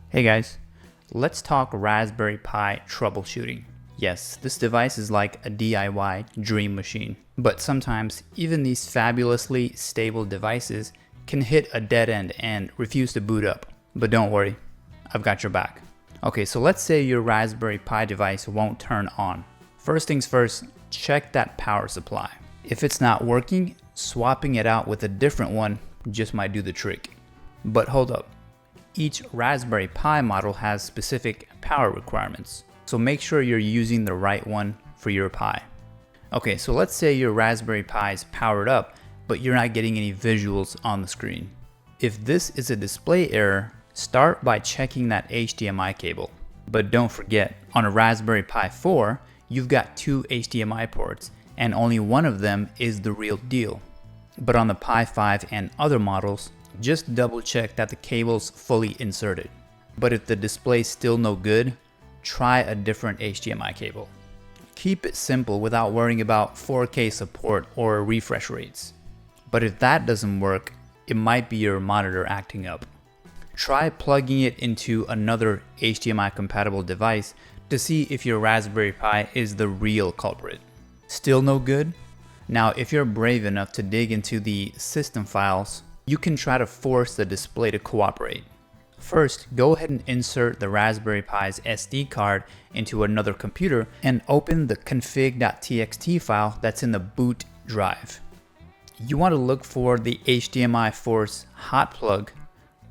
Hey guys, let's talk Raspberry Pi troubleshooting. Yes, this device is like a DIY dream machine, but sometimes even these fabulously stable devices can hit a dead end and refuse to boot up. But don't worry, I've got your back. Okay, so let's say your Raspberry Pi device won't turn on. First things first, check that power supply. If it's not working, swapping it out with a different one just might do the trick. But hold up. Each Raspberry Pi model has specific power requirements, so make sure you're using the right one for your Pi. Okay, so let's say your Raspberry Pi is powered up, but you're not getting any visuals on the screen. If this is a display error, start by checking that HDMI cable. But don't forget, on a Raspberry Pi 4, you've got two HDMI ports, and only one of them is the real deal. But on the Pi 5 and other models, just double check that the cable's fully inserted. But if the display's still no good, try a different HDMI cable. Keep it simple without worrying about 4K support or refresh rates. But if that doesn't work, it might be your monitor acting up. Try plugging it into another HDMI compatible device to see if your Raspberry Pi is the real culprit. Still no good? Now, if you're brave enough to dig into the system files, you can try to force the display to cooperate. First, go ahead and insert the Raspberry Pi's SD card into another computer and open the config.txt file that's in the boot drive. You want to look for the HDMI force hot plug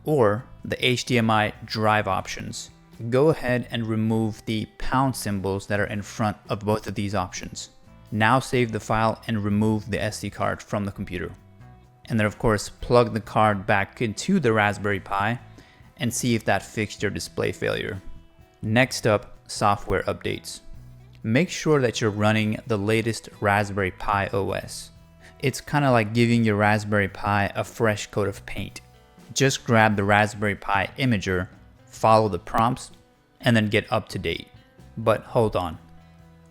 or the HDMI drive options. Go ahead and remove the pound symbols that are in front of both of these options. Now save the file and remove the SD card from the computer. And then of course plug the card back into the Raspberry Pi and see if that fixed your display failure. Next up, software updates. Make sure that you're running the latest Raspberry Pi OS. It's kind of like giving your Raspberry Pi a fresh coat of paint. Just grab the Raspberry Pi imager, follow the prompts, and then get up to date. But hold on.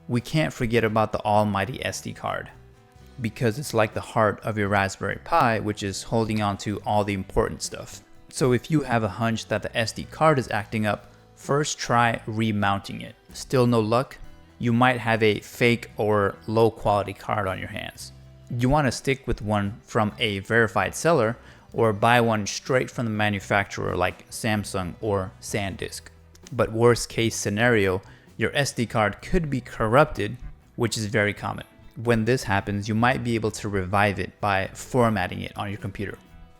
We can't forget about the almighty SD card, because it's like the heart of your Raspberry Pi, which is holding on to all the important stuff. So if you have a hunch that the SD card is acting up, first try remounting it. Still no luck? You might have a fake or low quality card on your hands. You want to stick with one from a verified seller or buy one straight from the manufacturer like Samsung or SanDisk. But worst case scenario, your SD card could be corrupted, which is very common. When this happens, you might be able to revive it by formatting it on your computer.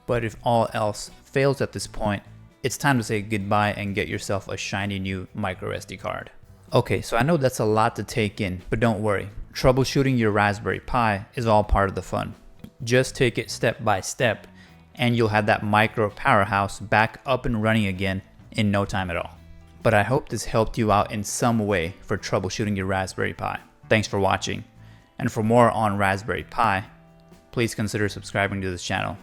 But if all else fails at this point, it's time to say goodbye and get yourself a shiny new micro SD card. Okay, so I know that's a lot to take in, but don't worry. Troubleshooting your Raspberry Pi is all part of the fun. Just take it step by step, and you'll have that micro powerhouse back up and running again in no time at all. But I hope this helped you out in some way for troubleshooting your Raspberry Pi. Thanks for watching. And for more on Raspberry Pi, please consider subscribing to this channel.